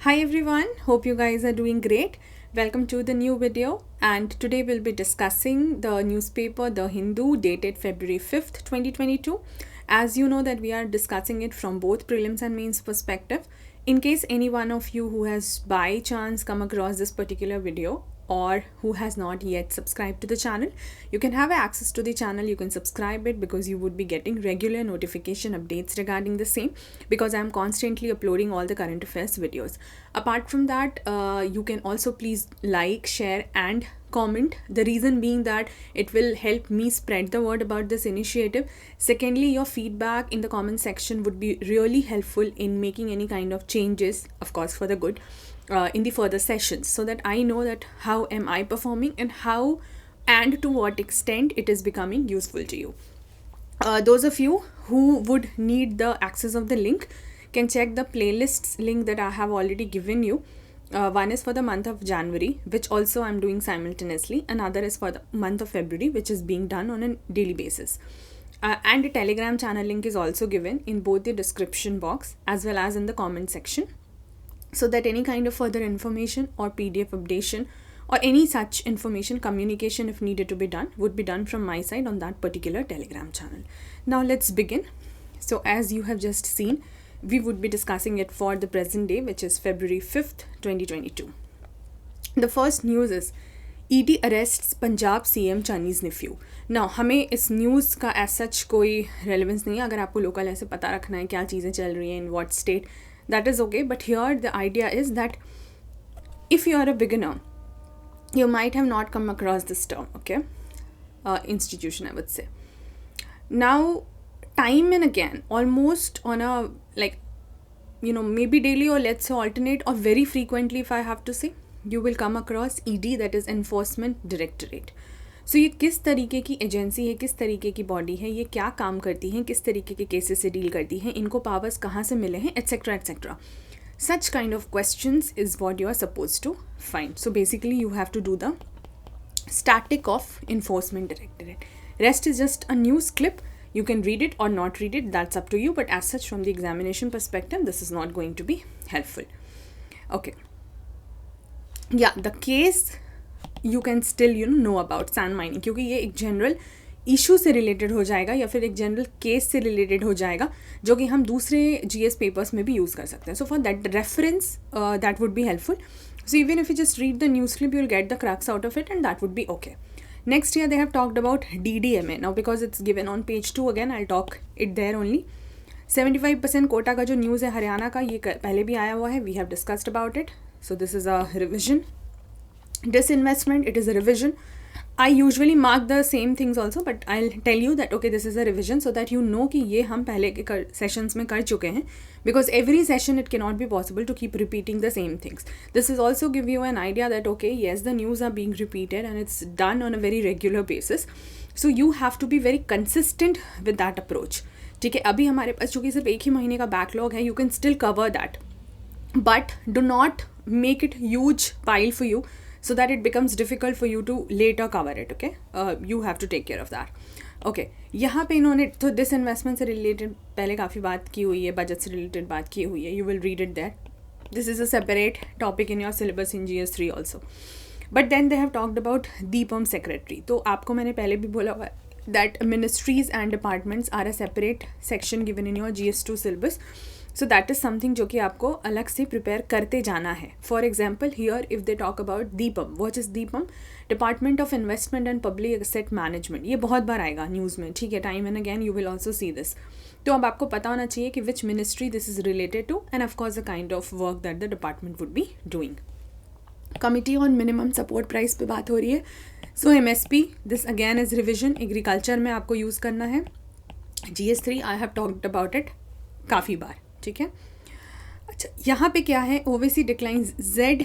Hi everyone, hope you guys are doing great. Welcome to the new video, and today we'll be discussing the newspaper The Hindu dated February 5th, 2022. As you know that we are discussing it from both prelims and mains perspective. In case any one of you who has by chance come across this particular video or who has not yet subscribed to the channel, you can have access to the channel. You can subscribe it because you would be getting regular notification updates regarding the same, because I am constantly uploading all the current affairs videos. Apart from that, you can also please like, share and comment. The reason being that it will help me spread the word about this initiative. Secondly, your feedback in the comment section would be really helpful in making any kind of changes, of course for the good, in the further sessions, so that I know that how am I performing and how and to what extent it is becoming useful to you. Those of you who would need the access of the link can check the playlists link that I have already given you. One is for the month of January, which also I'm doing simultaneously. Another is for the month of February, which is being done on a daily basis. And a Telegram channel link is also given in both the description box as well as in the comment section, so that any kind of further information or PDF updation or any such information communication, if needed to be done, would be done from my side on that particular Telegram channel. Now let's begin. So as you have just seen, we would be discussing it for the present day, which is February 5th, 2022. The first news is ED arrests Punjab CM Chinese nephew. Now हमें इस news का as such कोई relevance नहीं है. अगर आपको local ऐसे पता रखना है क्या चीज़ें चल रही हैं in what state, that is okay. But here the idea is that if you are a beginner, you might have not come across this term, okay? Institution, I would say. Now, time and again, almost on a maybe daily or let's say alternate or very frequently, if I have to say, you will come across ED, that is Enforcement Directorate. सो ये किस तरीके की agency है, किस तरीके की body है, ये क्या काम करती हैं, किस तरीके के केसेस से डील करती हैं, इनको पावर्स कहाँ से मिले हैं, etcetera etcetera. Such kind of questions is what you are supposed to find. So basically you have to do the static of Enforcement Directorate. Rest is just a news clip. You can read it or not read it, that's up to you, but as such from the examination perspective this is not going to be helpful. Okay, yeah, the case you can still know about sand mining, क्योंकि ये एक general issue से related हो जाएगा या फिर एक general case से रिलेटेड हो जाएगा जो कि हम दूसरे GS पेपर्स में भी यूज़ कर सकते हैं. So for that reference that would be helpful. So even if you just read the news clip you will get the crux out of it and that would be okay. Next year they have talked about DDMA. Now because it's given on page 2 again, I talk it there only. 75% quota का जो news है हरियाणा का, ये पहले भी आया हुआ है. We have discussed about it. So this is a revision. Disinvestment, it is a revision. I usually mark the same things also, but I'll tell you that okay, this is a revision so that you know कि ये हम पहले के sessions में कर चुके हैं, because every session it cannot be possible to keep repeating the same things. This is also give you an idea that okay, yes, the news are being repeated and it's done on a very regular basis, so you have to be very consistent with that approach. ठीक है, अभी हमारे पास चूँकि सिर्फ एक ही महीने का backlog है, you can still cover that, but do not make it huge pile for you so that it becomes difficult for you to later cover it, okay? You have to take care of that. Okay, यहाँ पे इन्होंने तो disinvestment से related पहले काफ़ी बात की हुई है, बजट से रिलेटेड बात की हुई है. You will read it that. This is a separate topic in your syllabus in GS3 also. But then they have talked about DIPAM secretary. तो आपको मैंने पहले भी बोला हुआ है that ministries and departments are a separate section given in your GS2 syllabus. So that is something जो कि आपको अलग से प्रिपेयर करते जाना है. For example here if they talk about DIPAM, what is DIPAM? Department of investment and public asset management. ये बहुत बार आएगा न्यूज़ में, ठीक है, time and again you will also see this. तो अब आपको पता होना चाहिए कि which ministry this is related to and of course the kind of work that the department would be doing. Committee on minimum support price पे बात हो रही है. So MSP, this again is revision. Agriculture में आपको यूज़ करना है. GS3 I have talked about it काफ़ी बार, ठीक है. अच्छा, यहाँ पे क्या है? Owaisi declines Z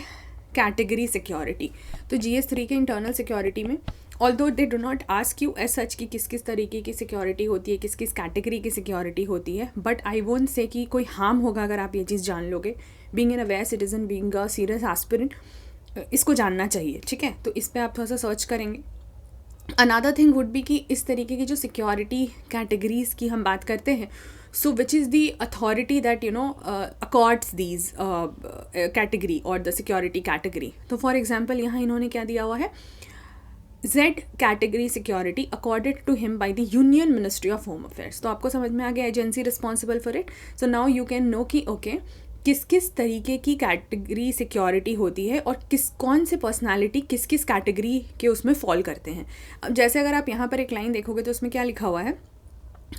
category security. तो GS3 के इंटरनल सिक्योरिटी में although they do not ask you as such कि किस किस तरीके की सिक्योरिटी होती है, किस किस कैटेगरी की सिक्योरिटी होती है, बट आई वोंट से कि कोई हार्म होगा अगर आप ये चीज़ जान लोगे. Being an aware citizen, being a serious aspirant, इसको जानना चाहिए, ठीक है. तो इस पर आप थोड़ा सा सर्च करेंगे. अनदर थिंग वुड बी कि इस तरीके की जो सिक्योरिटी कैटेगरीज़ की हम बात करते हैं So which is the authority that accords these category or the security category? तो for example यहाँ इन्होंने क्या दिया हुआ है, Z category security accorded to him by the Union Ministry of Home Affairs. तो आपको समझ में आ गया agency responsible for it. So now you can know कि ओके किस किस तरीके की कैटेगरी सिक्योरिटी होती है और कौन से पर्सनालिटी किस किस कैटेगरी के उसमें फॉल करते हैं. अब जैसे अगर आप यहाँ पर एक लाइन देखोगे तो उसमें क्या लिखा हुआ है,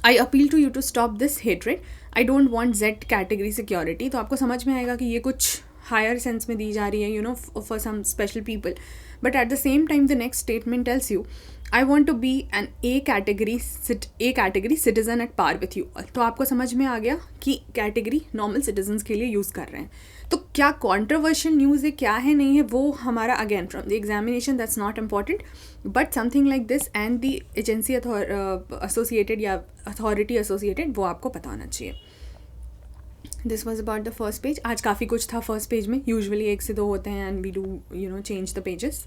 I appeal to you to stop this hatred, I don't want Z category security. तो आपको समझ में आएगा कि ये कुछ हायर सेंस में दी जा रही है for some special people. But at the same time the next statement tells you I want to be an A category citizen at par with you. तो आपको समझ में आ गया कि कैटेगरी नॉर्मल सिटीजन्स के लिए यूज़ कर रहे हैं. तो क्या कॉन्ट्रोवर्शियल न्यूज़ है, क्या है, नहीं है, वो हमारा again from the examination that's not important, but something like this and the agency associated या अथॉरिटी एसोसिएटेड वो आपको पता होना चाहिए. This was about the first page. आज काफ़ी कुछ था फर्स्ट पेज में, यूजुअली 1 से 2 होते हैं and we do change the pages.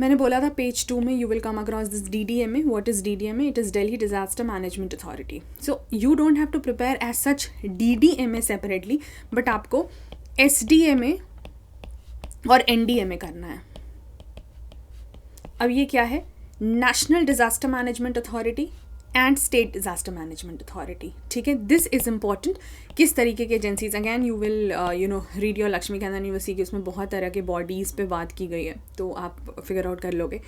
मैंने बोला था पेज 2 में you will come across this DDMA. What is DDMA? It is Delhi disaster management authority. So you don't have to prepare as such DDMA separately, but आपको SDMA और NDMA करना है. अब ये क्या है, national disaster management authority and state disaster management authority. ठीक है, दिस इज़ इम्पॉर्टेंट. किस तरीके के agencies, again you will read your Laxmikanth university की, उसमें बहुत तरह के बॉडीज़ पे बात की गई है, तो आप फिगर आउट कर लोगे.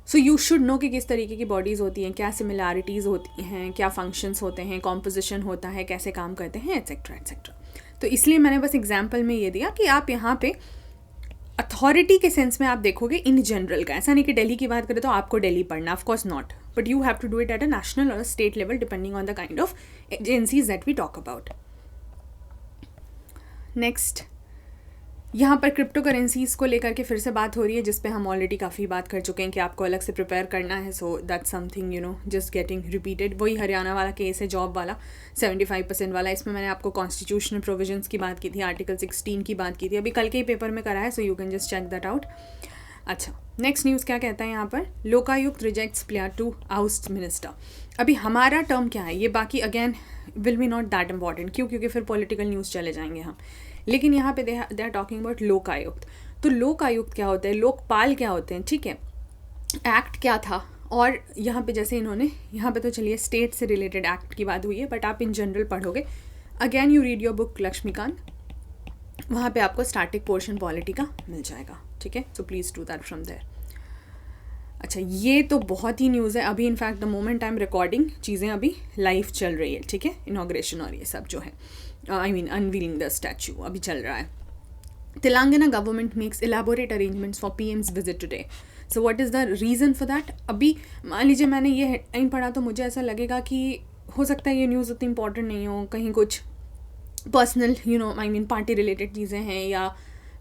सो यू शुड नो कि किस तरीके की बॉडीज़ होती हैं, क्या सिमिलैरिटीज़ होती हैं, क्या फंक्शंस होते हैं, कॉम्पोजिशन होता है, कैसे काम करते हैं, एट्सेट्रा एट्सेट्रा. तो इसलिए मैंने बस एग्जाम्पल में ये दिया कि आप यहाँ पे अथॉरिटी के सेंस में आप देखोगे इन जनरल का. ऐसा नहीं कि दिल्ली की बात करें तो आपको दिल्ली पढ़ना, of course not, but you have to do it at a national और state level depending on the kind of agencies that we talk about. Next, यहाँ पर क्रिप्टो करेंसीज़ को लेकर के फिर से बात हो रही है, जिस पे हम ऑलरेडी काफ़ी बात कर चुके हैं कि आपको अलग से प्रिपेयर करना है. So that's something just getting repeated. वही हरियाणा वाला केस है, जॉब वाला 75% वाला. इसमें मैंने आपको कॉन्स्टिट्यूशनल प्रोविजंस की बात की थी, आर्टिकल 16 की बात की थी, अभी कल के ही पेपर में करा है, so you can just check that out. अच्छा, नेक्स्ट न्यूज़ क्या कहता है यहाँ पर, Lokayukta rejects plea to oust minister. अभी हमारा टर्म क्या है ये बाकी again will be not that important. क्यों? क्योंकि फिर पॉलिटिकल न्यूज़ चले जाएंगे हम. लेकिन यहाँ पे they are talking about Lokayukta. तो लोकायुक्त क्या होता है, लोकपाल क्या होते हैं, ठीक है, एक्ट क्या था. और यहाँ पे जैसे इन्होंने यहाँ पे तो चलिए स्टेट से रिलेटेड एक्ट की बात हुई है, बट आप इन जनरल पढ़ोगे, again you read your book Laxmikanth, वहाँ पे आपको स्टैटिक पोर्शन पॉलिटी का मिल जाएगा. ठीक है, so please do that from there. अच्छा, ये तो बहुत ही न्यूज़ है अभी. In fact the moment I am recording चीज़ें अभी लाइव चल रही है. ठीक है, इनॉग्रेशन और ये सब जो है, I mean unveiling the statue अभी चल रहा है. Telangana government makes elaborate arrangements for PM's visit today. So what is the reason for that? अभी मान लीजिए मैंने ये हेडलाइन पढ़ा तो मुझे ऐसा लगेगा कि हो सकता है ये न्यूज़ उतनी इंपॉर्टेंट नहीं हो, कहीं कुछ personal I mean party related चीज़ें हैं या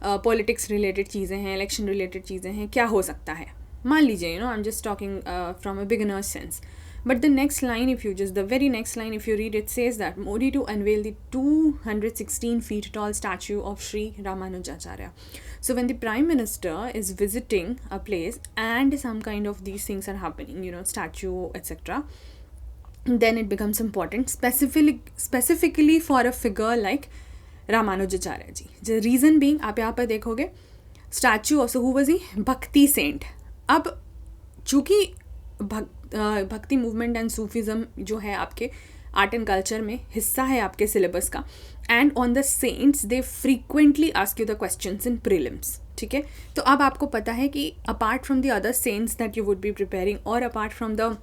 पॉलिटिक्स रिलेटेड चीज़ें हैं, इलेक्शन रिलेटेड चीज़ें हैं, क्या हो सकता है, मान लीजिए I am just talking from a beginners sense. But the next line, the very next line, if you read, it says that Modi to unveil the 216 feet tall statue of Sri Ramanujacharya. So when the Prime Minister is visiting a place and some kind of these things are happening, statue, etc., then it becomes important, specifically for a figure like Ramanujacharya ji. The reason being, आप यहाँ पर देखोगे statue also, who was he? भक्ति Saint. अब चूँकि भक्ति movement and Sufism जो है आपके आर्ट एंड कल्चर में हिस्सा है आपके सिलेबस का, and on the saints they frequently ask you the questions in prelims. ठीक है, तो अब आपको पता है कि apart from the other saints that you would be preparing, और apart from the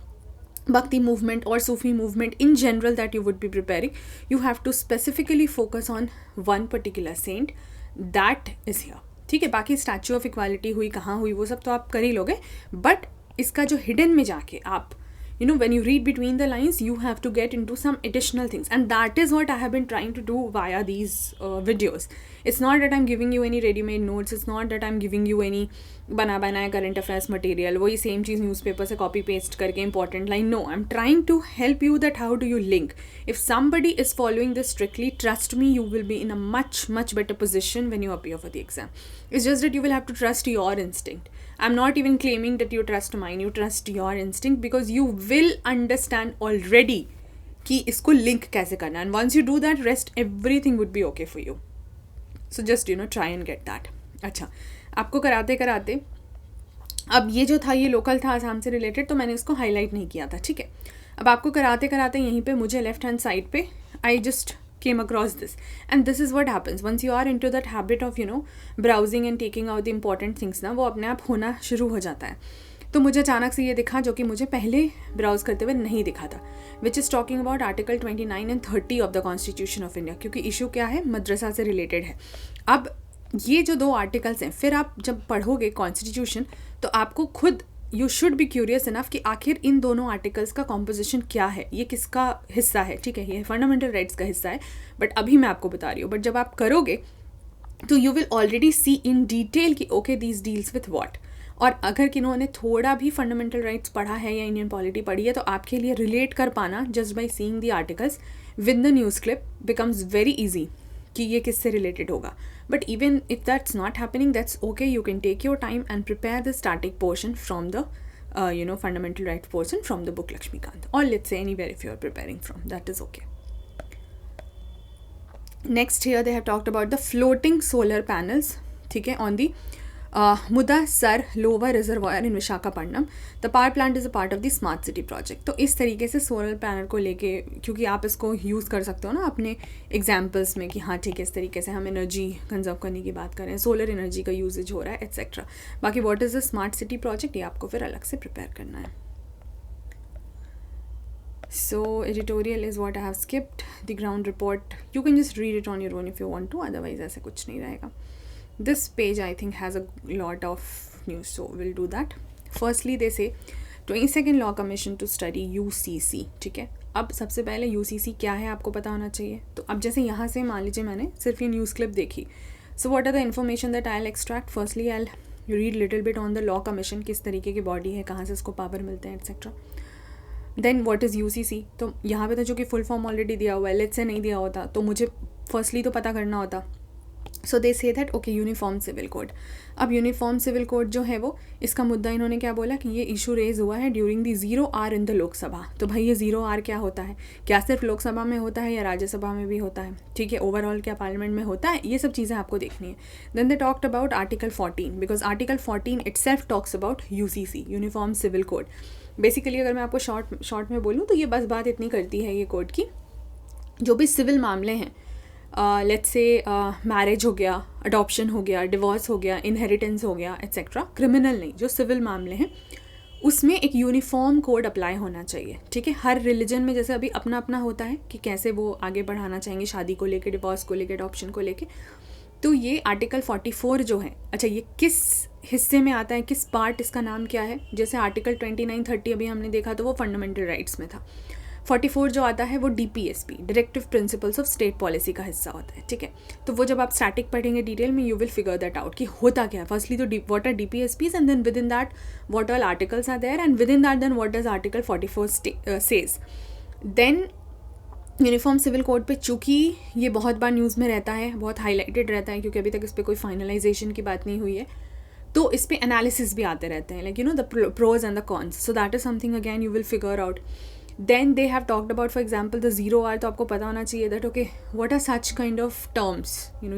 bhakti movement और Sufi movement in general that you would be preparing, you have to specifically focus on one particular saint that is here. ठीक है, बाकी statue of equality हुई, कहाँ हुई, वो सब तो आप कर ही लोगे, बट इसका जो हिडन में जाके आप when you read between the lines, you have to get into some additional things, and that is what I have been trying to do via these videos. It's not that I'm giving you any ready-made notes, it's not that I'm giving you any बनाया current affairs material, वही same चीज़ newspaper से copy paste करके important line. No, I'm trying to help you that how do you link. If somebody is following this strictly, trust me, you will be in a much better position when you appear for the exam. It's just that you will have to trust your instinct. I'm not even claiming that you trust mine, you trust your instinct, because you will understand already कि इसको link कैसे करना, and once you do that rest everything would be okay for you. So just try and get that. अच्छा, आपको कराते कराते अब ये जो था ये लोकल था आसाम से रिलेटेड, तो मैंने इसको हाईलाइट नहीं किया था. ठीक है, अब आपको कराते कराते यहीं पे मुझे लेफ्ट हैंड साइड पे I just came across this, and this is what happens once you are into that habit of browsing and taking out the important things ना, वो अपने आप होना शुरू हो जाता है. तो मुझे अचानक से ये दिखा जो कि मुझे पहले ब्राउज करते हुए नहीं दिखा था, which is talking about article 29 and 30 of the constitution of India, क्योंकि इशू क्या है, मदरसा से रिलेटेड है. अब ये जो 2 आर्टिकल्स हैं, फिर आप जब पढ़ोगे कॉन्स्टिट्यूशन तो आपको खुद you should be curious enough कि आखिर इन दोनों आर्टिकल्स का कॉम्पोजिशन क्या है, ये किसका हिस्सा है. ठीक है, ये फंडामेंटल राइट्स का हिस्सा है, बट अभी मैं आपको बता रही हूँ. बट जब आप करोगे तो you will already see in detail कि okay these deals with what. और अगर किन्होंने थोड़ा भी फंडामेंटल राइट्स पढ़ा है या इंडियन पॉलिटी पढ़ी है, तो आपके लिए रिलेट कर पाना just by seeing the articles with the news clip becomes very easy कि ये किससे रिलेटेड होगा. But even if that's not happening, that's okay, you can take your time and prepare the starting portion from the fundamental right portion from the book Lakshmikant, or let's say anywhere if you are preparing from, that is okay. Next here they have talked about the floating solar panels, ठीक है, on the Mudasar Lower Reservoir in Visakhapatnam. The power plant is a part of the smart city project. तो इस तरीके से solar panel को लेके, क्योंकि आप इसको यूज़ कर सकते हो ना अपने एग्जाम्पल्स में कि हाँ ठीक है, इस तरीके से हम एनर्जी कंजर्व करने की बात कर रहे हैं, सोलर एनर्जी का यूजेज हो रहा है एट्सेट्रा. बाकी what is the smart city project, ये आपको फिर अलग से प्रिपेयर करना है. So editorial is what I have skipped. The ground report, you can just read it on your own if you want to, otherwise ऐसे कुछ नहीं रहेगा. This page I think has a lot of news, so we'll do that. Firstly they say 22nd Law Commission to study UCC. ठीक है, अब सबसे पहले UCC क्या है आपको पता होना चाहिए. तो अब जैसे यहाँ से मान लीजिए मैंने सिर्फ ये न्यूज़ क्लिप देखी, so what are the information that I'll extract? Firstly I'll read little bit on the Law Commission, किस तरीके की बॉडी है, कहाँ से इसको पावर मिलते हैं etcetera. Then what is UCC, तो यहाँ पे तो जो कि फुल फॉर्म ऑलरेडी दिया हुआ है, लेट्स से नहीं दिया होता तो मुझे फर्स्टली तो पता करना होता. So they say that okay uniform civil code. अब यूनिफॉर्म सिविल कोड जो है वो, इसका मुद्दा इन्होंने क्या बोला कि ये इशू रेज हुआ है during the 0R in the Lok Sabha. तो भाई ये 0R क्या होता है, क्या सिर्फ लोकसभा में होता है या राज्यसभा में भी होता है, ठीक है, ओवरऑल क्या पार्लियामेंट में होता है, ये सब चीज़ें आपको देखनी है. Then they talked about article 14, because article 14 itself talks about UCC, uniform civil code. Basically अगर मैं आपको शॉर्ट में बोलूँ तो ये बस बात इतनी करती है ये कोड की, जो भी सिविल मामले हैं, लेट्स से मैरिज हो गया, अडॉप्शन हो गया, डिवोर्स हो गया, इनहेरिटेंस हो गया एट्सेट्रा, क्रिमिनल नहीं, जो सिविल मामले हैं उसमें एक यूनिफॉर्म कोड अप्लाई होना चाहिए. ठीक है, हर रिलीजन में जैसे अभी अपना अपना होता है कि कैसे वो आगे बढ़ाना चाहेंगे शादी को लेके, डिवोर्स को लेके, अडॉप्शन को लेके. तो ये आर्टिकल 44 जो है, अच्छा ये किस हिस्से में आता है, किस पार्ट, इसका नाम क्या है. जैसे आर्टिकल 29, 30 अभी हमने देखा तो वो फंडामेंटल राइट्स में था. 44 जो आता है वो DPSP, directive principles of state policy का हिस्सा होता है. ठीक है, तो वो जब आप स्टैटिक पढ़ेंगे डिटेल में, you will figure that out कि होता क्या है. फर्स्टली तो what are DPSPs, and then within that what all articles are there, and within that then what does article 44 says. Then uniform civil code पे चूँकि ये बहुत बार news में रहता है, बहुत हाईलाइटेड रहता है, क्योंकि अभी तक इस पर कोई फाइनलाइजेशन की बात नहीं हुई है, तो इस पर एनालिसिस भी आते रहते हैं, like the pros and the cons. So that is something again you will figure out. Then they have talked about, for example, the 0R, तो आपको पता होना चाहिए that okay, what are such kind of terms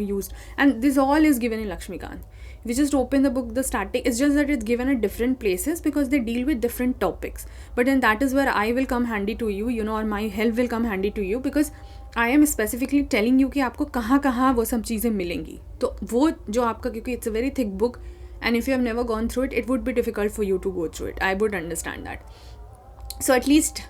used, and this all is given in Lakshmikant. We just open the book, the static, it's just that it's given at different places because they deal with different topics. But then that is where I will come handy to you, or my help will come handy to you, because I am specifically telling you कि आपको कहाँ कहाँ वो सब चीज़ें मिलेंगी. तो वो जो आपका, क्योंकि it's a very thick book and if you have never gone through it, it would be difficult for you to go through it. I would understand that. So at least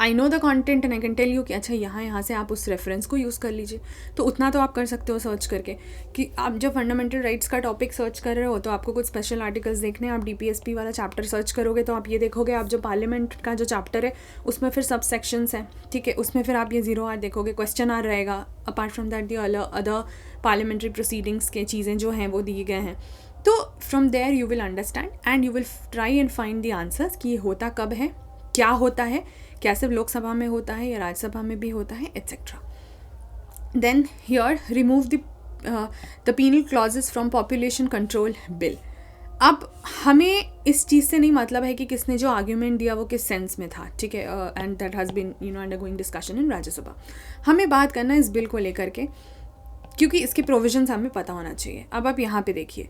I know the content and I can tell you कि अच्छा यहाँ से आप उस reference को use कर लीजिए. तो उतना तो आप कर सकते हो सर्च करके, कि आप जब फंडामेंटल राइट्स का टॉपिक सर्च कर रहे हो तो आपको कुछ स्पेशल आर्टिकल्स देखने हैं, आप DPSP वाला चैप्टर सर्च करोगे तो आप ये देखोगे, आप जो पार्लियामेंट का जो चैप्टर है उसमें फिर सब सेक्शंस हैं. ठीक है, उसमें फिर आप ये 0R देखोगे, क्वेश्चन आर रहेगा. Apart from that the other parliamentary proceedings के चीज़ें जो हैं वो दिए गए हैं. तो from there you will understand and you will try and find the answers कि ये होता कब है, क्या होता है, क्या सिर्फ लोकसभा में होता है या राज्यसभा में भी होता है etcetera. Then here remove the penal clauses from population control bill. अब हमें इस चीज़ से नहीं मतलब है कि किसने जो आर्ग्यूमेंट दिया वो किस सेंस में था, ठीक है, and that has been undergoing discussion in Rajya Sabha. हमें बात करना है इस बिल को लेकर के, क्योंकि इसके प्रोविजंस हमें पता होना चाहिए। अब आप यहाँ पे देखिए,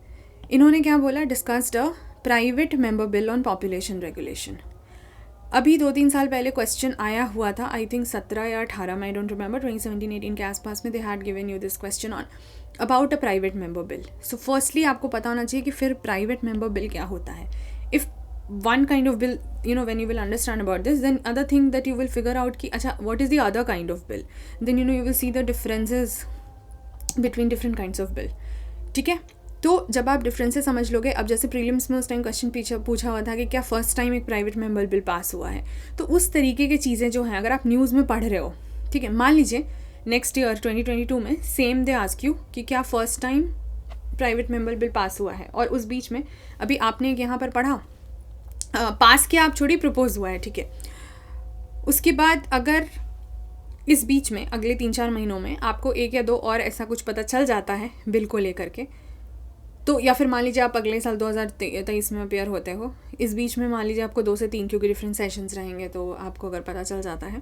इन्होंने क्या बोला, discussed a private member bill on population regulation. अभी 2-3 साल पहले क्वेश्चन आया हुआ था, आई थिंक 17 या 18 में, आई डोंट रिमेंबर, 2017-18 के आसपास में, they had given you this question on about a private member bill. So firstly आपको पता होना चाहिए कि फिर प्राइवेट मेंबर बिल क्या होता है। If one kind of bill, when you will understand about this, then other thing that you will figure out कि अच्छा what is the other kind of bill, then you will see the differences between different kinds of bill, ठीक है। तो जब आप differences समझ लोगे, अब जैसे प्रीलिम्स में उस टाइम क्वेश्चन पूछा हुआ था कि क्या फर्स्ट टाइम एक प्राइवेट मेंबर बिल पास हुआ है, तो उस तरीके की चीज़ें जो हैं, अगर आप न्यूज़ में पढ़ रहे हो, ठीक है, मान लीजिए नेक्स्ट ईयर 2022 में सेम दे आस्क यू कि क्या first time private member bill pass हुआ है, और उस बीच में अभी आपने यहाँ पर पढ़ा, पास किया आप छोड़िए, प्रपोज हुआ है, ठीक है। उसके बाद अगर इस बीच में अगले 3-4 महीनों में आपको 1 या 2 और ऐसा कुछ पता चल जाता है बिल को लेकर के, तो या फिर मान लीजिए आप अगले साल 2023 में अपेयर होते हो, इस बीच में मान लीजिए आपको 2 से 3 क्योंकि डिफरेंट सेशंस रहेंगे, तो आपको अगर पता चल जाता है,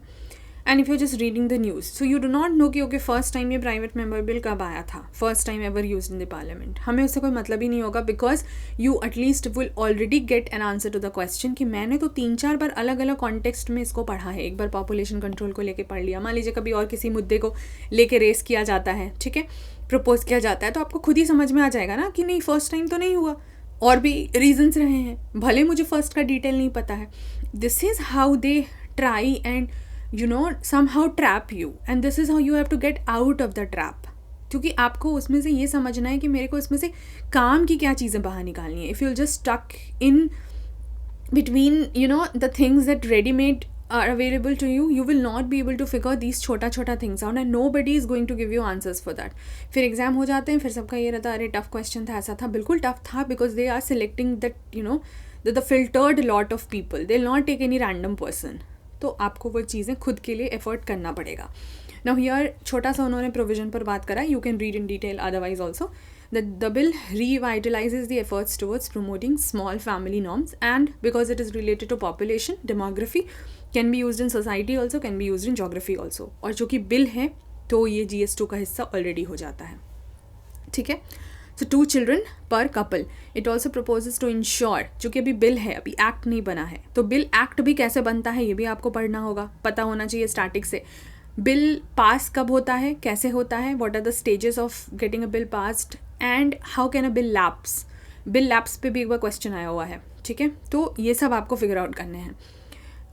and if you just reading the news, so you do not know कि ओके फर्स्ट टाइम ये प्राइवेट मेंबर बिल कब आया था, first time ever used in the parliament, हमें उससे कोई मतलब ही नहीं होगा, because you at least will already get an answer to the question कि मैंने तो 3-4 बार अलग अलग कॉन्टेक्स्ट में इसको पढ़ा है। एक बार पॉपुलेशन कंट्रोल को लेकर पढ़ लिया, मान लीजिए कभी और किसी मुद्दे को लेके रेस किया जाता है, ठीक है, प्रपोज किया जाता है, तो आपको खुद ही समझ में आ जाएगा ना कि नहीं फर्स्ट टाइम तो नहीं हुआ, और भी रीजंस रहे हैं, भले मुझे फर्स्ट का डिटेल नहीं पता है। This is how they try and somehow trap you, and this is how you have to get out of the trap, क्योंकि आपको उसमें से ये समझना है कि मेरे को इसमें से काम की क्या चीज़ें बाहर निकालनी है। If you just stuck in between the things that ready made are available to you, you will not be able to figure these छोटा things out, and nobody is going to give you answers for that। फिर exam हो जाते हैं, फिर सबका ये रहता है अरे टफ क्वेश्चन था, ऐसा था, बिल्कुल टफ था, because they are selecting that the filtered lot of people, they'll not take any random person, तो आपको वो चीज़ें खुद के लिए एफर्ट करना पड़ेगा। नाउ हियर छोटा सा उन्होंने प्रोविजन पर बात करा, you can read in detail otherwise also, the bill revitalizes the efforts towards promoting small family norms, and because it is related to population demography, can be used in society also, can be used in geography also, और जो कि bill है तो ये GS2 का हिस्सा already हो जाता है, ठीक है। सो 2 children पर couple, it also proposes to ensure, जो कि अभी बिल है, अभी एक्ट नहीं बना है, तो बिल एक्ट भी कैसे बनता है ये भी आपको पढ़ना होगा, पता होना चाहिए स्टार्टिंग से। बिल पास कब होता है, कैसे होता है, what are the stages of getting a bill passed, and how can a bill lapse, bill lapse पे भी एक बार क्वेश्चन आया हुआ है, ठीक है, तो ये सब आपको फिगर आउट करने हैं।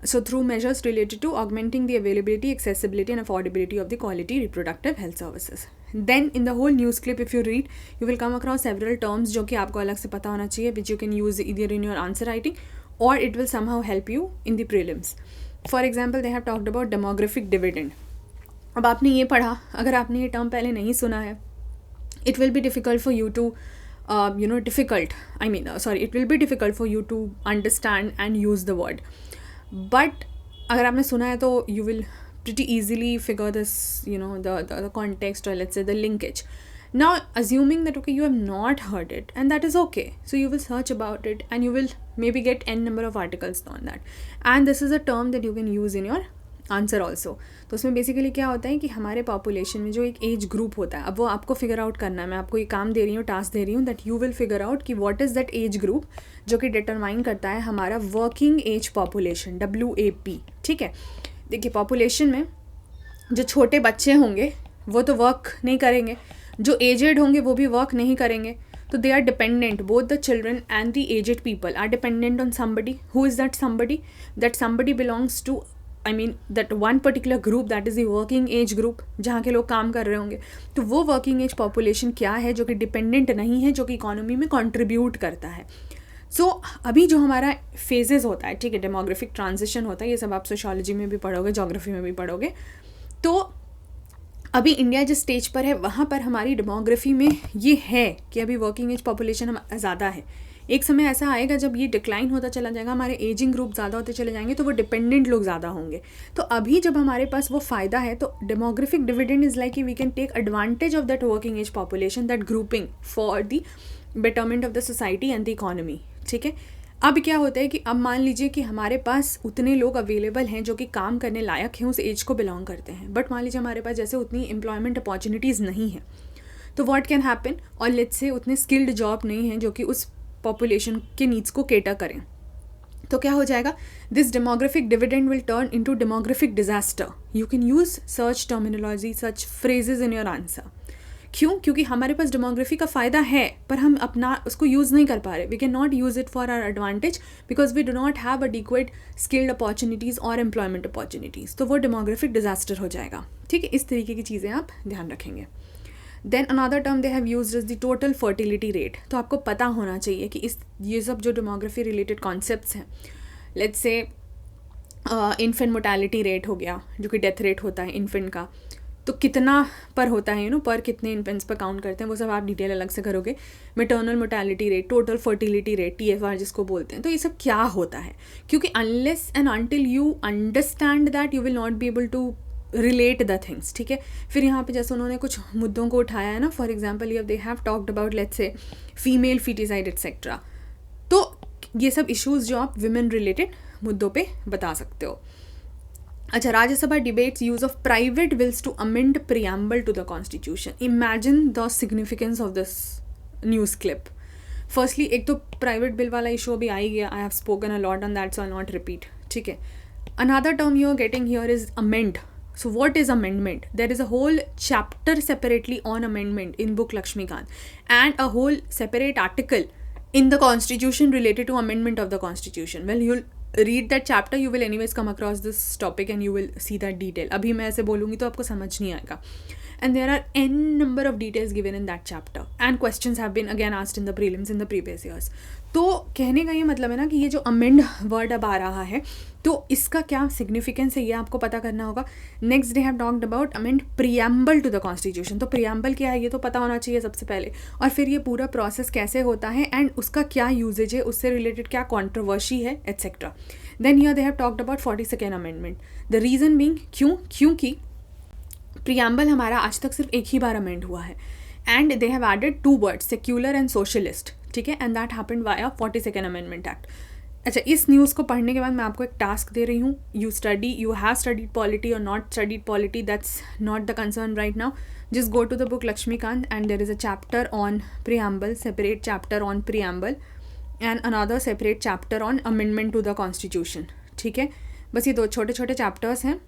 So through measures related to augmenting the availability, accessibility and affordability of the quality reproductive health services. Then in the whole news clip, if you read, you will come across several terms जो कि आपको अलग से पता होना चाहिए, which you can use either in your answer writing or it will somehow help you in the prelims. For example, they have talked about demographic dividend. अब आपने ये पढ़ा, अगर आपने ये टर्म पहले नहीं सुना है, it will be difficult for you to it will be difficult for you to understand and use the word. But अगर आपने सुना है तो you will pretty easily figure this the context, or let's say the linkage. Now assuming that okay, you have not heard it, and that is okay, so you will search about it and you will maybe get n number of articles on that, and this is a term that you can use in your answer also. तो उसमें basically क्या होता है कि हमारे population में जो एक एज ग्रुप होता है, अब वो आपको फिगर आउट करना है, मैं आपको ये काम दे रही हूँ, टास्क दे रही हूँ, that you will figure out कि what is that age group जो कि डिटरमाइन करता है हमारा वर्किंग एज पॉपुलेशन, WAP, ठीक है। देखिए पॉपुलेशन में जो छोटे बच्चे होंगे वो तो वर्क नहीं करेंगे, जो एजेड होंगे वो भी वर्क नहीं करेंगे, तो they are dependent, both the children and the aged people are dependent on somebody. Who is that somebody? That somebody belongs to, that one particular group, that is the working age group, जहाँ के लोग काम कर रहे होंगे। तो वो working age population क्या है जो कि डिपेंडेंट नहीं है, जो कि इकोनॉमी में कंट्रीब्यूट करता है। सो अभी जो हमारा फेजेस होता है, ठीक है, डेमोग्राफिक ट्रांजिशन होता है, ये सब आप सोशियोलॉजी में भी पढ़ोगे, जोग्राफी में भी पढ़ोगे। तो अभी इंडिया जिस स्टेज पर है वहाँ पर हमारी डेमोग्राफी में ये है कि अभी वर्किंग एज पॉपुलेशन ज़्यादा है। एक समय ऐसा आएगा जब ये डिक्लाइन होता चला जाएगा, हमारे एजिंग ग्रुप ज़्यादा होते चले जाएंगे, तो वो डिपेंडेंट लोग ज़्यादा होंगे। तो अभी जब हमारे पास वो फ़ायदा है, तो demographic dividend is like we can take advantage of that working age population, that grouping for the betterment of the society and the economy. ठीक है, अब क्या होता है कि अब मान लीजिए कि हमारे पास उतने लोग अवेलेबल हैं जो कि काम करने लायक हैं, उस एज को बिलोंग करते हैं, बट मान लीजिए हमारे पास जैसे उतनी एम्प्लॉयमेंट अपॉर्चुनिटीज़ नहीं है, तो व्हाट कैन हैपन, और लेट्स से उतने स्किल्ड जॉब नहीं हैं जो कि उस पॉपुलेशन के नीड्स को केटर करें, तो क्या हो जाएगा, this demographic dividend will turn into demographic disaster. You can use such terminology, such phrases in your answer. क्यों? क्योंकि हमारे पास डेमोग्राफी का फ़ायदा है, पर हम अपना उसको यूज़ नहीं कर पा रहे। We can not use it for our advantage because we do not have adequate skilled opportunities और एम्प्लॉयमेंट अपॉर्चुनिटीज़, तो वो डेमोग्राफिक डिजास्टर हो जाएगा। ठीक है, इस तरीके की चीज़ें आप ध्यान रखेंगे। Then another term they have used is the total fertility rate. तो आपको पता होना चाहिए कि ये सब जो डेमोग्राफी रिलेटेड कॉन्सेप्ट्स हैं, let's say infant mortality rate हो गया, जो कि डेथ रेट होता है इन्फेंट का, तो कितना पर होता है, पर कितने इन्फेंट्स पर काउंट करते हैं, वो सब आप डिटेल अलग से करोगे। Maternal mortality rate, total fertility rate, TFR जिसको बोलते हैं, तो ये सब क्या होता है, क्योंकि unless and until you understand that you will not be able to relate the things. ठीक है, फिर यहाँ पे जैसे उन्होंने कुछ मुद्दों को उठाया है ना, फॉर एग्जाम्पल ये दे have talked about let's say female foeticide etcetera, तो ये सब इश्यूज़ जो आप विमेन रिलेटेड मुद्दों पे बता सकते हो। अच्छा, Rajya Sabha debates use of private bills to amend preamble to the constitution. Imagine the significance of this news clip. Firstly एक तो प्राइवेट बिल वाला इशू अभी आ ही गया, I have spoken a lot on that, so I not repeat. ठीक है, another term you are getting here is amend. So what is amendment? There is a whole chapter separately on amendment in book Lakshmikant, and a whole separate article in the constitution related to amendment of the constitution. Well, you'll read that chapter, you will anyways come across this topic and you will see that detail. अभी मैं ऐसे बोलूँगी तो आपको समझ नहीं आएगा. And there are n number of details given in that chapter, and questions have been again asked in the prelims in the previous years. तो कहने का ये मतलब है ना कि ये जो अमेंड वर्ड अब आ रहा है, तो इसका क्या सिग्निफिकेंस है ये आपको पता करना होगा। Next they have talked about amend preamble to the constitution. तो प्रियम्बल क्या है ये तो पता होना चाहिए सबसे पहले, और फिर ये पूरा प्रोसेस कैसे होता है एंड उसका क्या यूजेज है, उससे रिलेटेड क्या कॉन्ट्रोवर्सी है etcetera. Then here they have talked about 42nd amendment. The reason being क्योंकि प्रियम्बल हमारा आज तक सिर्फ एक ही बार अमेंड हुआ है, and they have added 2 words, secular and socialist. ठीक है, and that happened via 42nd amendment act. अच्छा, इस न्यूज़ को पढ़ने के बाद मैं आपको एक टास्क दे रही हूँ। यू हैव स्टडीड पॉलिटी और not studied polity, that's not the concern right now. Just go to the book Lakshmikant and there is a chapter on preamble, separate chapter on preamble and another separate chapter on amendment to the constitution. ठीक है, बस ये 2 छोटे छोटे chapters हैं।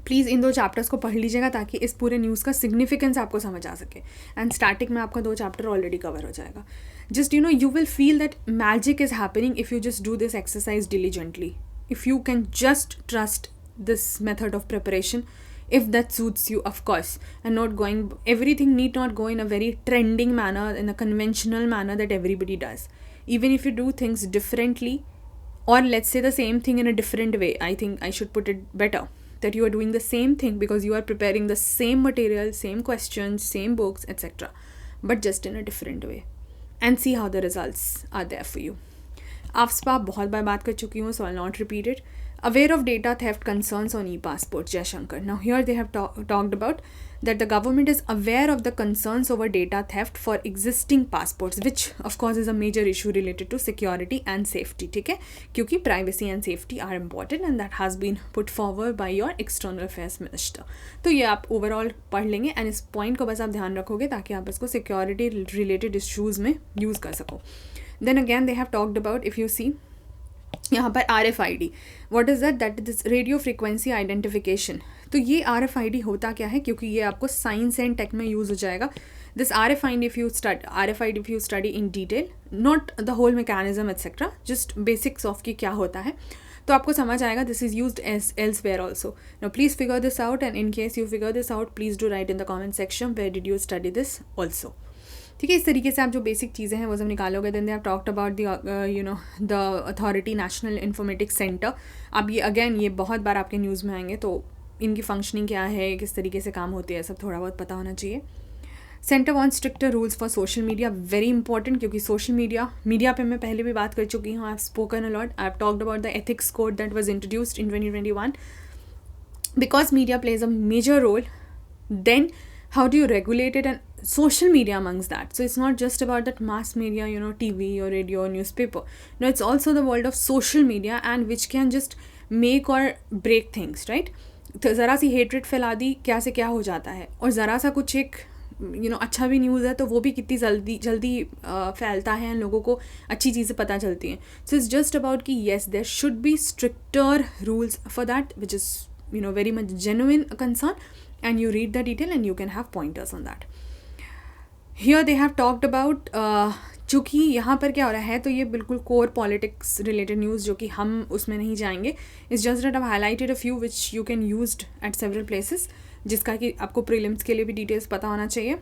Please in 2 chapters को पढ़ लीजिएगा ताकि इस पूरे न्यूज़ का सिग्निफिकेंस आपको समझ आ सके। एंड स्टैटिक में आपका 2 चैप्टर ऑलरेडी कवर हो जाएगा। Just you will feel that magic is happening if you just do this exercise diligently. If you can just trust this method of preparation, if that suits you, of course, and not going, everything need not go in a very trending manner, in a conventional manner that everybody does. Even if you do things differently, or let's say the same thing in a different way, I think I should put it better, that you are doing the same thing because you are preparing the same material, same questions, same books, etc., but just in a different way, and see how the results are there for you. AFSPA बहुत बार बात कर चुकी हूँ, so I'll not repeat it. Aware of data theft concerns on e-passport, Jaishankar. Now here they have talked about that the government is aware of the concerns over data theft for existing passports, which of course is a major issue related to security and safety. ठीक है, क्योंकि privacy and safety are important and that has been put forward by your external affairs minister. तो ये आप overall पढ़ लेंगे and इस point को बस आप ध्यान रखोगे ताकि आप इसको security related issues में use कर सको. Then again they have talked about, if you see यहाँ पर RFID, what is that? That is radio frequency identification. तो ये RFID होता क्या है, क्योंकि ये आपको साइंस एंड टेक में यूज़ हो जाएगा. This RFID if you study in detail, not the whole mechanism etc., just basics of कि क्या होता है, तो आपको समझ आएगा. This is used as elsewhere also. Now please figure this out, and in case you figure this out, please do write in the comment section where did you study this also. ठीक है, इस तरीके से आप जो basic चीज़ें हैं वो सब निकालोगे. Then they have talked about the authority national informatics centre. अब ये अगेन ये बहुत बार आपके न्यूज़ में आएंगे, तो इनकी फंक्शनिंग क्या है, किस तरीके से काम होती है, सब थोड़ा बहुत पता होना चाहिए. Centre on stricter rules for social media, very important, क्योंकि सोशल मीडिया पे मैं पहले भी बात कर चुकी हूँ. I have spoken a lot, I have talked about the ethics code that was introduced in 2021. Because media plays a major role, then how do you regulate it, and social media amongst that? So it's not just about that mass media, TV or radio or newspaper. No, it's also the world of social media, and which can just make or break things, right? तो ज़रा सी hatred फैला दी, क्या से क्या हो जाता है. और ज़रा सा कुछ एक अच्छा भी न्यूज़ है तो वो भी कितनी जल्दी फैलता है, लोगों को अच्छी चीज़ें पता चलती हैं. सो इट्स जस्ट अबाउट कि yes there should be stricter rules for that, which is very much genuine concern, and you read the detail and you can have pointers on that. Here they have talked about चूँकि यहाँ पर क्या हो रहा है, तो ये बिल्कुल कोर पॉलिटिक्स रिलेटेड न्यूज़ जो कि हम उसमें नहीं जाएंगे. It's just that I highlighted a few which you can used eight several places, जिसका कि आपको प्रीलिम्स के लिए भी डिटेल्स पता होना चाहिए.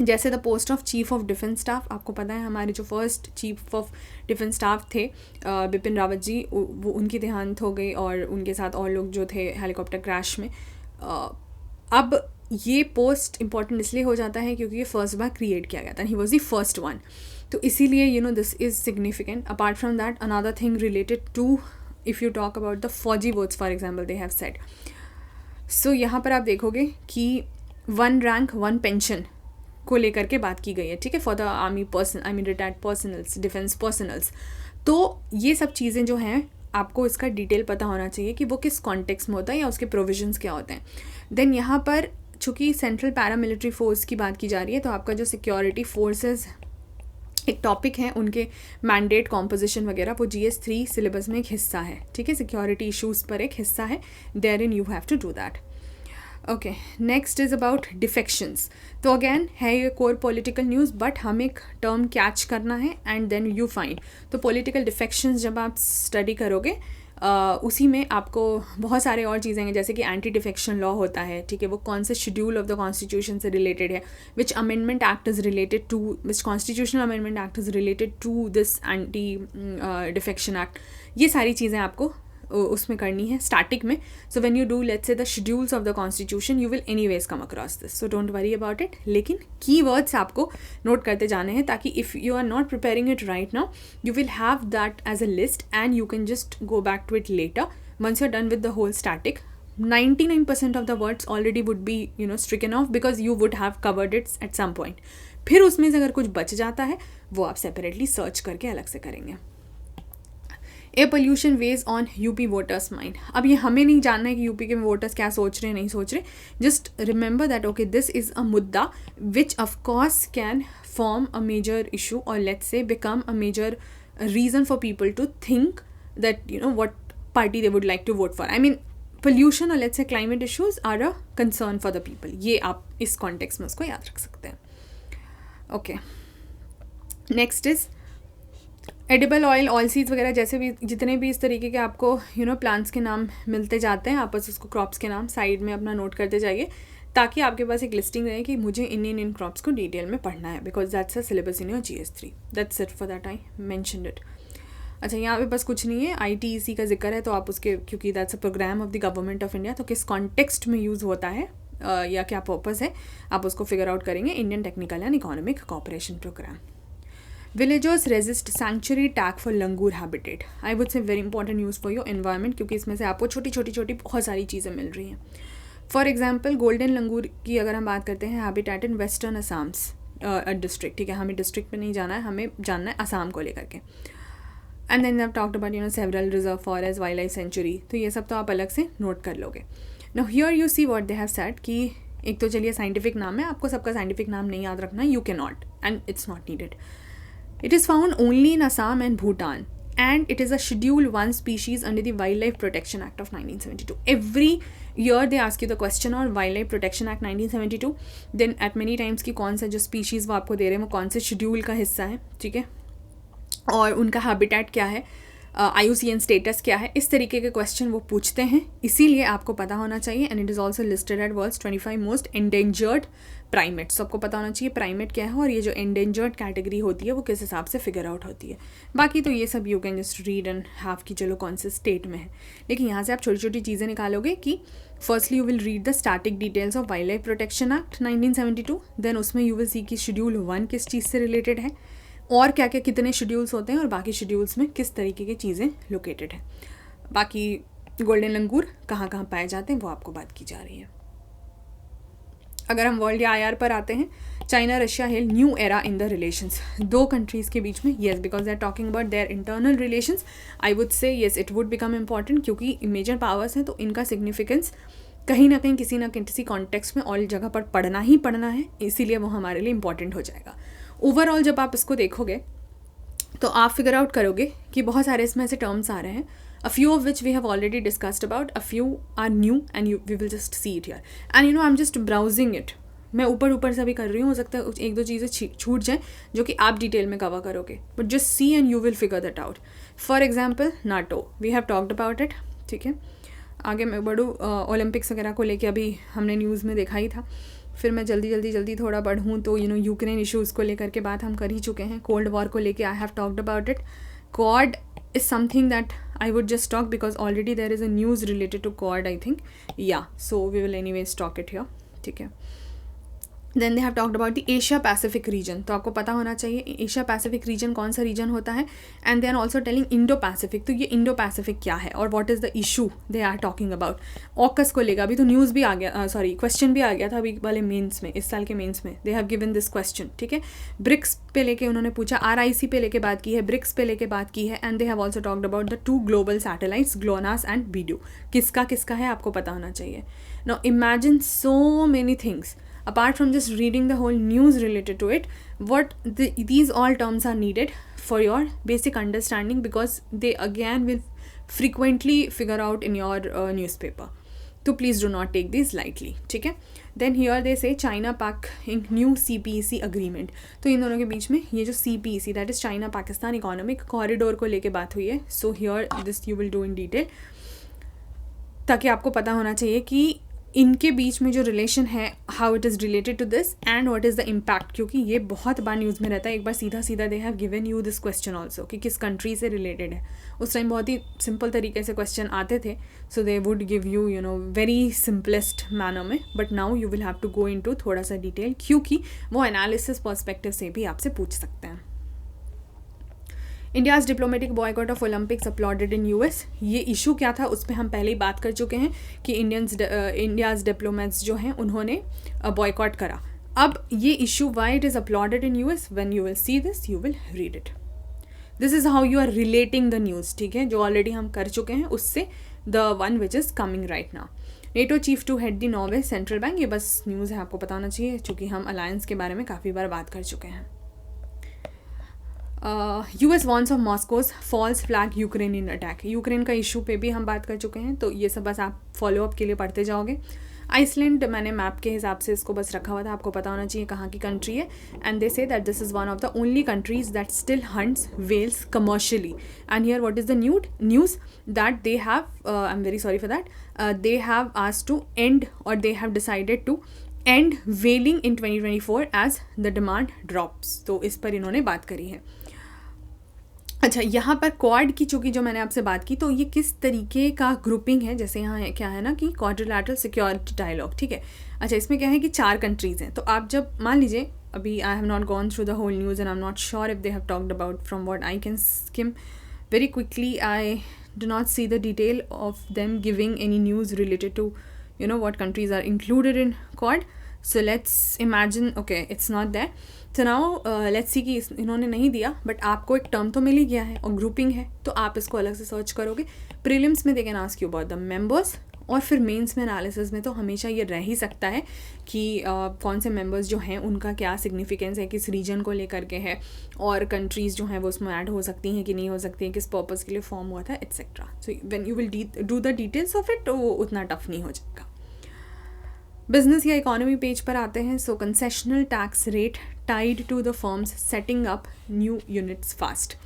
जैसे the post of chief of defence staff, आपको पता है हमारे जो first chief of defence staff थे बिपिन रावत जी, वो उनकी देहांत हो गई, और उनके साथ और लोग जो थे हेलीकॉप्टर क्रैश में. अब ये पोस्ट इंपॉर्टेंट इसलिए हो जाता है क्योंकि ये फर्स्ट बार क्रिएट किया गया था, he was the first one. तो इसीलिए this is significant. Apart from that another thing related to, if you talk about the fauji votes for example, they have said. So यहाँ पर आप देखोगे कि 1 रैंक 1 पेंशन को लेकर के बात की गई है, ठीक है, for the army person, I mean retired personnels, defence personnels. तो ये सब चीज़ें जो हैं आपको इसका डिटेल पता होना चाहिए कि वो किस कॉन्टेक्स्ट में होता है या उसके प्रोविजंस क्या होते हैं. देन यहाँ पर चूँकि सेंट्रल पैरामिलिट्री फोर्स की बात की जा रही है, तो आपका जो सिक्योरिटी फोर्सेस एक टॉपिक है, उनके मैंडेट कॉम्पोजिशन वगैरह वो GS3 सिलेबस में एक हिस्सा है, ठीक है, सिक्योरिटी इशूज़ पर एक हिस्सा है. There in you have to do that. Okay, next is about defections. तो अगेन है ये कोर पॉलिटिकल न्यूज़, बट हमें एक टर्म कैच करना है एंड देन यू फाइंड. तो पॉलिटिकल डिफेक्शंस जब आप स्टडी करोगे उसी में आपको बहुत सारे और चीज़ें हैं, जैसे कि एंटी डिफेक्शन लॉ होता है, ठीक है, वो कौन से शेड्यूल ऑफ द कॉन्स्टिट्यूशन से रिलेटेड है, which amendment act is related to, which constitutional amendment act is related to this anti defection act. ये सारी चीज़ें आपको उसमें करनी है स्टैटिक में. So when you do let's say the schedules of the constitution you will anyways come across this, so don't worry about it. लेकिन key words आपको नोट करते जाने हैं, ताकि if you are not preparing it right now you will have that as a list and you can just go back to it later once you're done with the whole static. 99% of the words already would be stricken off because you would have covered it at some point. फिर उसमें से अगर कुछ बच जाता है वो आप सेपरेटली सर्च करके अलग से करेंगे. Air pollution weighs on UP voters mind. अब ये हमें नहीं जानना है कि यूपी के वोटर्स क्या सोच रहे हैं, नहीं सोच रहे. Just remember that okay this is a mudda which of course can form a major issue और let's say become a major reason for people to think that what party they would like to vote for. I mean pollution or let's say climate issues are a concern for the people. ये आप इस context में उसको याद रख सकते हैं. Okay. Next is edible oil, oil seeds वगैरह, जैसे भी जितने भी इस तरीके के आपको प्लांट्स के नाम मिलते जाते हैं, आप बस उसको क्रॉप्स के नाम साइड में अपना नोट करते जाइए, ताकि आपके पास एक लिस्टिंग रहे कि मुझे इन क्रॉप्स को डिटेल में पढ़ना है, because that's a syllabus in your GS3. That's it for that I mentioned it. अच्छा, यहाँ पे बस कुछ नहीं है, ITEC का जिक्र है, तो आप उसके, क्योंकि that's a programme of the government of India, तो किस कॉन्टेक्स्ट में यूज़ होता है या क्या पर्पज़ है आप उसको फिगर आउट करेंगे. Indian technical and economic cooperation programme. Villagers resist sanctuary tag for langur habitat. I would say very important news for your environment, क्योंकि इसमें से आपको छोटी छोटी बहुत सारी चीज़ें मिल रही हैं. फॉर एग्जाम्पल गोल्डन लंगूर की अगर हम बात करते हैं, habitat in western Assams district, ठीक है, हमें डिस्ट्रिक्ट में नहीं जाना है, हमें जानना है असम को लेकर के. And then I talked about several reserve forest, wild life sanctuary, तो ये सब तो आप अलग से नोट कर लोगे. Now here you see what they have said कि एक तो चलिए साइंटिफिक नाम है, आपको सबका साइंटिफिक नाम नहीं याद रखना, you can not and it's not needed. It is found only in Assam and Bhutan, and it is a Schedule 1 species under the Wildlife Protection Act of 1972. Every year they ask you the question on Wildlife Protection Act 1972. Then at many times कि कौन सा जो species वो आपको दे रहे हैं वो कौन से schedule का हिस्सा है, ठीक है, और उनका habitat क्या है. IUCN स्टेटस क्या है, इस तरीके के क्वेश्चन वो पूछते हैं, इसीलिए आपको पता होना चाहिए. And it is also listed at world's 25 most endangered primates. तो आपको पता होना चाहिए प्राइमेट क्या है और ये जो एंडेंजर्ड कैटेगरी होती है वो किस हिसाब से फिगर आउट होती है. बाकी तो ये सब you can just read and have कि चलो कौन से स्टेट में है. लेकिन यहाँ से आप छोटी छोटी चीज़ें निकालोगे कि firstly you will read the static details of wild life protection act 1972. Then उसमें यू विल सी कि शेड्यूल 1 किस चीज़ से रिलेटेड है और क्या क्या कितने शेड्यूल्स होते हैं और बाकी शेड्यूल्स में किस तरीके की चीज़ें लोकेटेड हैं. बाकी गोल्डन लंगूर कहाँ कहाँ पाए जाते हैं वो आपको बात की जा रही है. अगर हम वर्ल्ड या IR पर आते हैं, China Russia hail new era in the relations. दो कंट्रीज़ के बीच में, yes because they are talking about their internal relations. I would say yes it would become important क्योंकि मेजर पावर्स हैं तो इनका सिग्निफिकेंस कहीं ना कहीं किसी ना किसी कॉन्टेक्स्ट में और जगह पर पढ़ना ही पढ़ना है, इसीलिए वो हमारे लिए इंपॉर्टेंट हो जाएगा. ओवरऑल जब आप इसको देखोगे तो आप फिगर आउट करोगे कि बहुत सारे इसमें ऐसे टर्म्स आ रहे हैं, a few of which we have already discussed about, a few are new and we will just see it here. And I'm just browsing it. मैं ऊपर से भी कर रही हूँ, हो सकता है एक दो चीज़ें छूट जाएँ जो कि आप डिटेल में कवर करोगे, but just see and you will figure that out. For example NATO, we have talked about it. ठीक है, आगे मैं बढ़ूँ. ओलंपिक्स वगैरह को लेके अभी हमने न्यूज़ में देखा ही था. फिर मैं जल्दी थोड़ा बढ़ूँ तो यूक्रेन इशूज़ को लेकर के बात हम कर ही चुके हैं. कोल्ड वॉर को लेके आई have talked about it. Quad is something that I would just talk because already there is a news related to Quad, I think. Yeah, so we will anyways talk it here. ठीक है. Then they have talked about the Asia Pacific region. तो आपको पता होना चाहिए Asia Pacific region कौन सा region होता है. And they are also telling Indo-Pacific. तो ये Indo-Pacific क्या है और what is the issue they are talking about. AUKUS को लेगा, अभी तो न्यूज़ भी आ गया, सॉरी क्वेश्चन भी आ गया था अभी वाले मेंस में, इस साल के मेंस में. They have given this question. ठीक है. ब्रिक्स पे लेके उन्होंने पूछा, RIC पे लेके बात की है, ब्रिक्स पे लेके बात की है. And they have also talked about the 2 global satellites, GLONASS and BDO. किसका है आपको पता होना चाहिए. Now imagine so many things. Apart from just reading the whole news related to it, these all terms are needed for your basic understanding because they again will frequently figure out in your newspaper. So please do not take these lightly. ठीक है. Then here they say China Pak in new CPEC agreement. तो इन दोनों के बीच में ये जो CPEC that is China Pakistan Economic Corridor को लेके बात हुई है. So here this you will do in detail ताकि आपको पता होना चाहिए कि इनके बीच में जो रिलेशन है, how it is related to this and what is the impact. क्योंकि ये बहुत बार न्यूज़ में रहता है. एक बार सीधा they have given you this question also कि किस कंट्री से रिलेटेड है. उस टाइम बहुत ही सिंपल तरीके से क्वेश्चन आते थे. So they would give you very simplest manner में. But now you will have to go into थोड़ा सा डिटेल क्योंकि वो एनालिसिस पर्सपेक्टिव से भी आपसे पूछ सकते हैं. India's diplomatic boycott of Olympics uploaded in US. ये इशू क्या था उस पर हम पहले ही बात कर चुके हैं कि इंडियाज़ डिप्लोमेट्स जो हैं उन्होंने बॉयकॉट करा. अब ये issue why it is applauded in US, when you will see this you will read it. This is how you are relating the news. ठीक है, जो ऑलरेडी हम कर चुके हैं उससे the one which is coming right now. NATO chief to head the Norway central bank. ये बस न्यूज़ है, आपको पता होना चाहिए चूँकि हम अलायंस के बारे में काफ़ी बार बात कर चुके हैं. US warns of Moscow's false flag Ukrainian attack. Ukraine का इशू पे भी हम बात कर चुके हैं, तो ये सब बस आप फॉलोअप के लिए पढ़ते जाओगे. आइसलैंड मैंने मैप के हिसाब से इसको बस रखा हुआ था, आपको पता होना चाहिए कहाँ की कंट्री है. And they say that this is one of the only countries that still hunts whales commercially. And here what is the news that they have, I am very sorry for that, they have asked to end और they have decided to end whaling in 2024 as the demand drops. तो इस पर इन्होंने बात करी है. अच्छा, यहाँ पर क्वाड की चूँकि जो मैंने आपसे बात की, तो ये किस तरीके का ग्रुपिंग है. जैसे यहाँ क्या है ना कि क्वाड्रिलैटरल सिक्योरिटी डायलॉग. ठीक है. अच्छा, इसमें क्या है कि 4 कंट्रीज़ हैं. तो आप जब मान लीजिए, अभी I have not gone through the whole news and I am not sure if they have talked about. From what I can skim very quickly, I do not see the detail of them giving any news related to what countries are included in Quad. So let's imagine, okay, it's not there. So now let's see कि इन्होंने नहीं दिया, but आपको एक term तो मिल ही गया है और ग्रुपिंग है, तो आप इसको अलग से सर्च करोगे. प्रीलिम्स में they can ask you about the members, और फिर मेंस में एनालिसिस में तो हमेशा ये रह ही सकता है कि कौन से मेंबर्स जो हैं उनका क्या सिग्निफिकेंस है, किस रीजन को लेकर के है, और कंट्रीज़ जो हैं वो उसमें ऐड हो सकती हैं कि नहीं हो सकती हैं, किस पर्पज़ के लिए फॉर्म हुआ था, etcetera. So when you will do the details of it, तो वो उतना टफ नहीं हो जाएगा. बिजनेस या इकोनॉमी पेज पर आते हैं. So concessional tax rate tied to the firms setting up new units fast.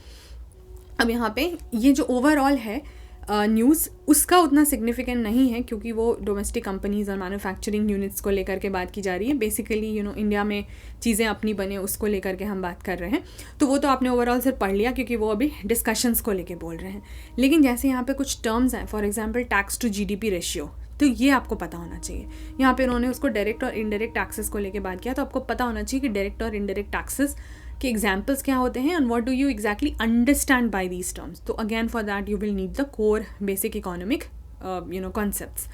अब यहाँ पे ये जो ओवरऑल है न्यूज़, उसका उतना सिग्निफिकेंट नहीं है क्योंकि वो डोमेस्टिक कंपनीज़ और मैन्युफैक्चरिंग यूनिट्स को लेकर के बात की जा रही है. बेसिकली इंडिया में चीज़ें अपनी बने उसको लेकर के हम बात कर रहे हैं. तो वो तो आपने ओवरऑल सिर्फ पढ़ लिया क्योंकि वो अभी डिस्कशंस को लेके बोल रहे हैं. लेकिन जैसे यहाँ पे कुछ टर्म्स हैं, for example tax to GDP ratio, तो ये आपको पता होना चाहिए. यहाँ पे उन्होंने उसको डायरेक्ट और इनडायरेक्ट टैक्सेस को लेके बात किया, तो आपको पता होना चाहिए कि डायरेक्ट और इनडायरेक्ट टैक्सेस के एग्जाम्पल्स क्या होते हैं and what do you exactly understand by these terms. तो again for that you will need the core basic economic concepts.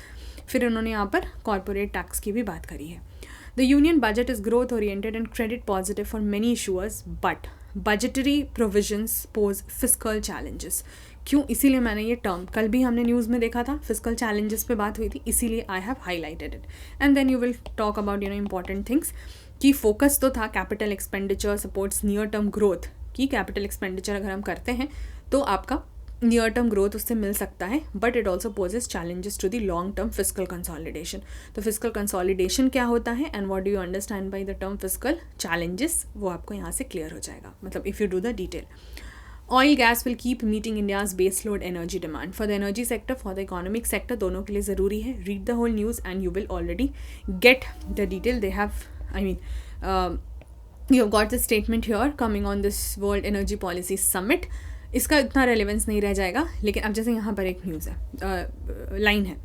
फिर उन्होंने यहाँ पर कॉर्पोरेट टैक्स की भी बात करी है. The union budget is growth oriented and credit positive for many issuers but budgetary provisions pose fiscal challenges. क्यों? इसीलिए मैंने ये टर्म, कल भी हमने न्यूज़ में देखा था, फिस्कल चैलेंजेस पे बात हुई थी, इसीलिए I have highlighted it. And then you will talk about important things कि फोकस तो था capital expenditure supports near term growth, कि कैपिटल एक्सपेंडिचर अगर हम करते हैं तो आपका नियर टर्म ग्रोथ उससे मिल सकता है, but it also poses challenges to the long term fiscal consolidation. तो फिस्कल कंसोलिडेशन क्या होता है and what do you understand by the term fiscal challenges, वो आपको यहाँ से क्लियर हो जाएगा, मतलब if you do the detail. Oil gas will keep meeting India's baseload energy demand. For the energy sector, for the economic sector, दोनों के लिए ज़रूरी है. Read the whole news and you will already get the detail. They have, you have got the statement here coming on this World Energy Policy Summit. इसका इतना relevance नहीं रह जाएगा, लेकिन अब जैसे यहाँ पर एक न्यूज़ है, लाइन है,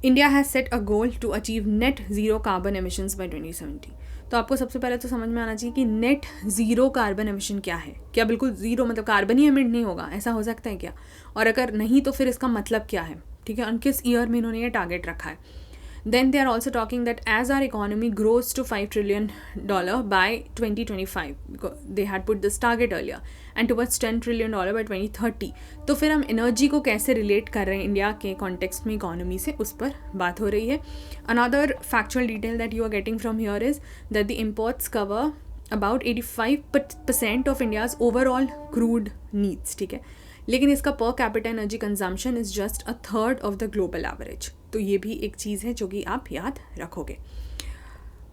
India has set a goal to achieve net zero carbon emissions by 2070. तो आपको सबसे पहले तो समझ में आना चाहिए कि नेट ज़ीरो कार्बन एमिशन क्या है. क्या बिल्कुल ज़ीरो मतलब कार्बन ही एमिट नहीं होगा? ऐसा हो सकता है क्या? और अगर नहीं तो फिर इसका मतलब क्या है? ठीक है, और किस ईयर में इन्होंने ये टारगेट रखा है. Then they are also talking that as our economy grows to $5 trillion by 2025, because they had put this target earlier, and towards $10 trillion by 2030. तो फिर हम एनर्जी को कैसे रिलेट कर रहे हैं इंडिया के कॉन्टेक्स्ट में इकोनॉमी से, उस पर बात हो रही है. Another factual detail that you are getting from here is that the imports cover about 85% of India's overall crude needs. ठीक है, लेकिन इसका per capita energy consumption is just a third of the global average. तो ये भी एक चीज़ है जो कि आप याद रखोगे.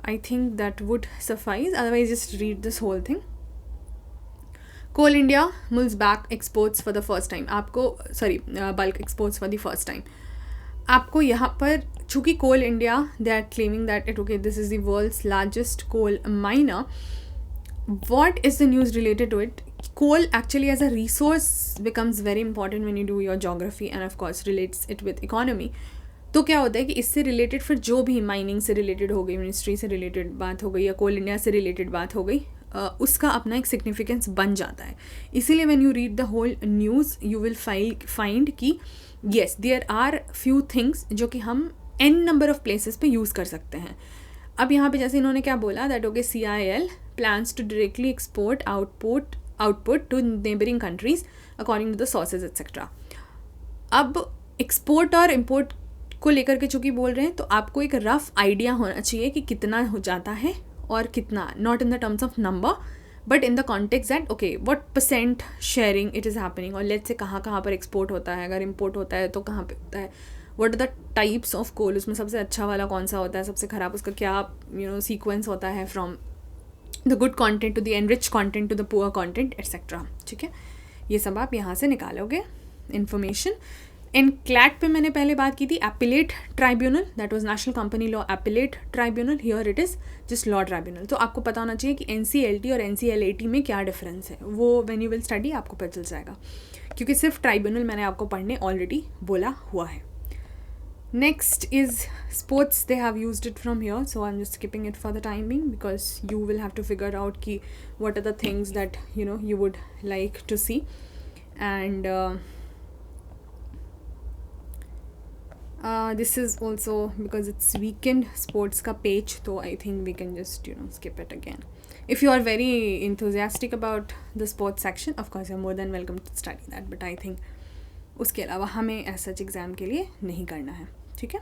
I think that would suffice, otherwise just read this whole thing. Coal India mulls back exports for the first time. आपको bulk exports for the first time. आपको यहाँ पर चूँकि coal India they are claiming that it okay this is the world's largest coal miner. What is the news related to it? Coal actually as a resource becomes very important when you do your geography and of course relates it with economy. तो क्या होता है कि इससे related फिर जो भी mining से रिलेटेड हो गई, मिनिस्ट्री से रिलेटेड बात हो गई या कोल इंडिया से रिलेटेड बात हो गई, उसका अपना एक सिग्निफिकेंस बन जाता है. इसीलिए when you read the whole news you will find कि yes there are few things जो कि हम n नंबर ऑफ प्लेसेस पे यूज़ कर सकते हैं. अब यहाँ पे जैसे इन्होंने क्या बोला that okay CIL plans to directly export output to neighboring countries according to the sources etc. अब एक्सपोर्ट और इम्पोर्ट को लेकर के चूँकि बोल रहे हैं तो आपको एक रफ आइडिया होना चाहिए कि कितना हो जाता है और कितना, not in the terms of number but in the context that okay what percent sharing it is happening, और लेट्स से कहाँ पर एक्सपोर्ट होता है, अगर इम्पोर्ट होता है तो कहाँ पे होता है, what are the types of coal, उसमें सबसे अच्छा वाला कौन सा होता है, सबसे ख़राब उसका क्या सीक्वेंस होता है from the good content to the enrich content to the poor content etcetera. ठीक है, ये सब आप यहाँ से निकालोगे इन्फॉर्मेशन. इन क्लैट पे मैंने पहले बात की थी appellate tribunal, that was national company law appellate tribunal, here it is just law tribunal. तो आपको पता होना चाहिए कि NCLT और NCLAT में क्या डिफरेंस है, वो व्हेन यू विल स्टडी आपको पता चल जाएगा, क्योंकि सिर्फ ट्राइब्यूनल मैंने आपको पढ़ने ऑलरेडी बोला हुआ है. Next is sports. They have used it from here, so I'm just skipping it for the time being because you will have to figure out ki what are the things that you would like to see. And this is also because it's weekend sports ka page, so I think we can just skip it again. If you are very enthusiastic about the sports section, of course you're more than welcome to study that, but I think उसके अलावा हमें ऐसा exam के लिए नहीं करना है. ठीक है,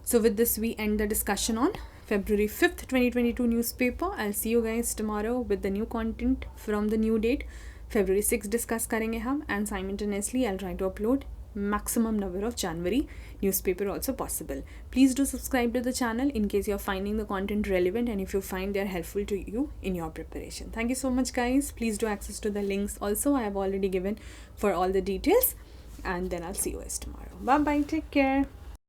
so with this we end the discussion on February 5th 2022 newspaper. I see you guys tomorrow with the new content from the new date. February 6 discuss करेंगे हम, and simultaneously I try to upload maximum number of January newspaper also possible. Please do subscribe to the channel in case you're finding the content relevant and if you find they're helpful to you in your preparation. Thank you so much, guys. Please do access to the links also. I have already given for all the details, and then I'll see you guys tomorrow. Bye bye. Take care.